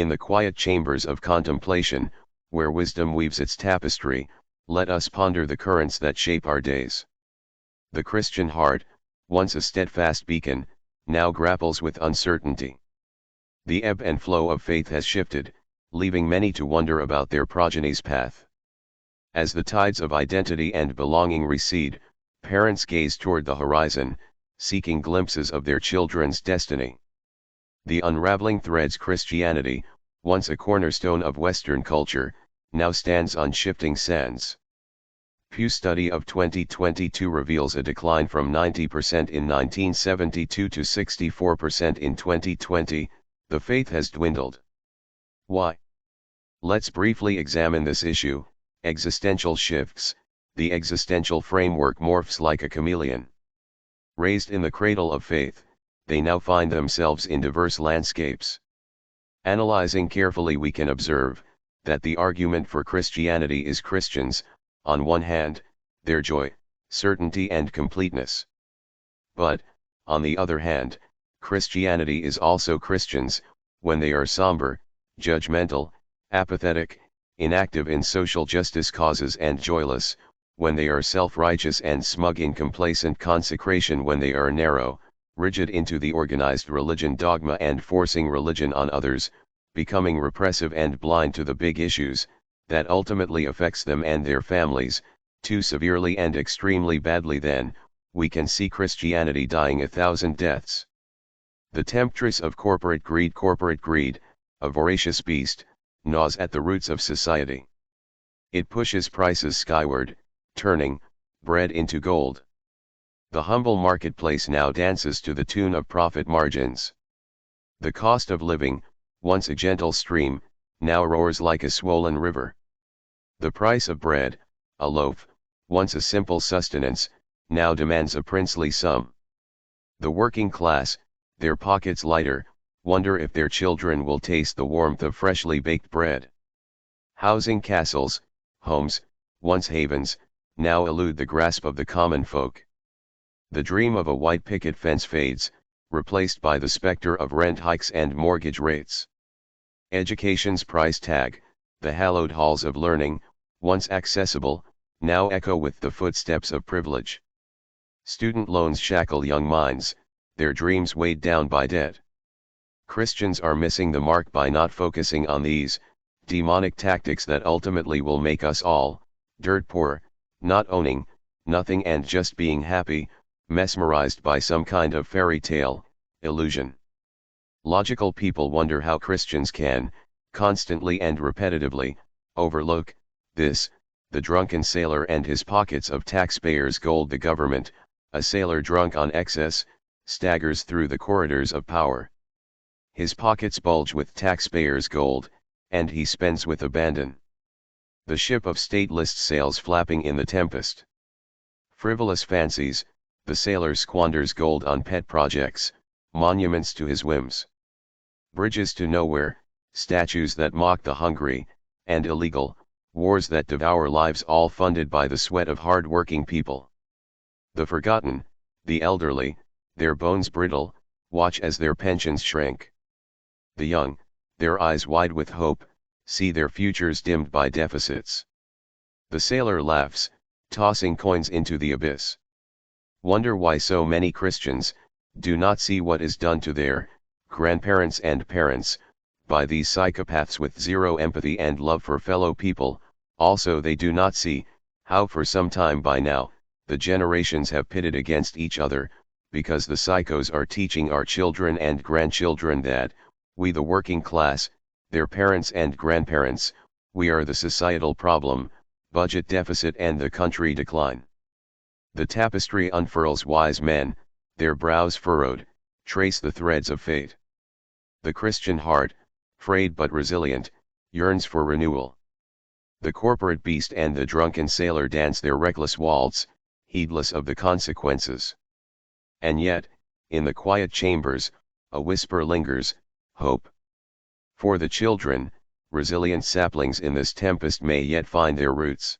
In the quiet chambers of contemplation, where wisdom weaves its tapestry, let us ponder the currents that shape our days. The Christian heart, once a steadfast beacon, now grapples with uncertainty. The ebb and flow of faith has shifted, leaving many to wonder about their progeny's path. As the tides of identity and belonging recede, parents gaze toward the horizon, seeking glimpses of their children's destiny. The unraveling threads Christianity, once a cornerstone of Western culture, now stands on shifting sands. Pew study of 2022 reveals a decline from 90% in 1972 to 64% in 2020, the faith has dwindled. Why? Let's briefly examine this issue. Existential shifts. The existential framework morphs like a chameleon. Raised in the cradle of faith, they now find themselves in diverse landscapes. Analyzing carefully, we can observe that the argument for Christianity is Christians, on one hand, their joy, certainty and completeness. But, on the other hand, Christianity is also Christians, when they are somber, judgmental, apathetic, inactive in social justice causes and joyless, when they are self-righteous and smug in complacent consecration, when they are narrow, rigid into the organized religion dogma and forcing religion on others, becoming repressive and blind to the big issues that ultimately affects them and their families, too severely and extremely badly. Then, we can see Christianity dying 1,000 deaths. The temptress of corporate greed, a voracious beast, gnaws at the roots of society. It pushes prices skyward, turning bread into gold. The humble marketplace now dances to the tune of profit margins. The cost of living, once a gentle stream, now roars like a swollen river. The price of bread, a loaf, once a simple sustenance, now demands a princely sum. The working class, their pockets lighter, wonder if their children will taste the warmth of freshly baked bread. Housing castles, homes, once havens, now elude the grasp of the common folk. The dream of a white picket fence fades, replaced by the specter of rent hikes and mortgage rates. Education's price tag, the hallowed halls of learning, once accessible, now echo with the footsteps of privilege. Student loans shackle young minds, their dreams weighed down by debt. Christians are missing the mark by not focusing on these demonic tactics that ultimately will make us all dirt poor, not owning nothing and just being happy, mesmerized by some kind of fairy tale illusion. Logical people wonder how Christians can, constantly and repetitively, overlook this. The drunken sailor and his pockets of taxpayers' gold. The government, a sailor drunk on excess, staggers through the corridors of power. His pockets bulge with taxpayers' gold, and he spends with abandon. The ship of state lists sails flapping in the tempest. Frivolous fancies, the sailor squanders gold on pet projects, monuments to his whims. Bridges to nowhere, statues that mock the hungry, and illegal, wars that devour lives, all funded by the sweat of hard-working people. The forgotten, the elderly, their bones brittle, watch as their pensions shrink. The young, their eyes wide with hope, see their futures dimmed by deficits. The sailor laughs, tossing coins into the abyss. Wonder why so many Christians do not see what is done to their grandparents and parents by these psychopaths with zero empathy and love for fellow people. Also, they do not see how for some time by now the generations have pitted against each other, because the psychos are teaching our children and grandchildren that we, the working class, their parents and grandparents, we are the societal problem, budget deficit and the country decline. The tapestry unfurls. Wise men, their brows furrowed, trace the threads of fate. The Christian heart, frayed but resilient, yearns for renewal. The corporate beast and the drunken sailor dance their reckless waltz, heedless of the consequences. And yet, in the quiet chambers, a whisper lingers, hope. For the children, resilient saplings in this tempest may yet find their roots.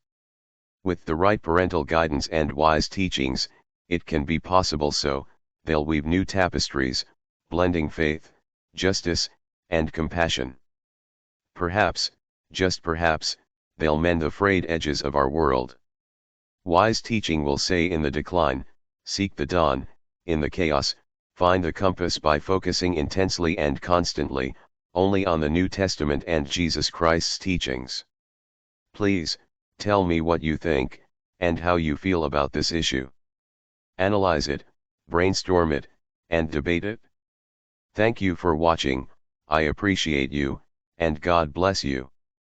With the right parental guidance and wise teachings, it can be possible. So they'll weave new tapestries, blending faith, justice, and compassion. Perhaps, just perhaps, they'll mend the frayed edges of our world. Wise teaching will say in the decline, seek the dawn, in the chaos, find the compass by focusing intensely and constantly, only on the New Testament and Jesus Christ's teachings. Please, tell me what you think, and how you feel about this issue. Analyze it, brainstorm it, and debate it. Thank you for watching, I appreciate you, and God bless you.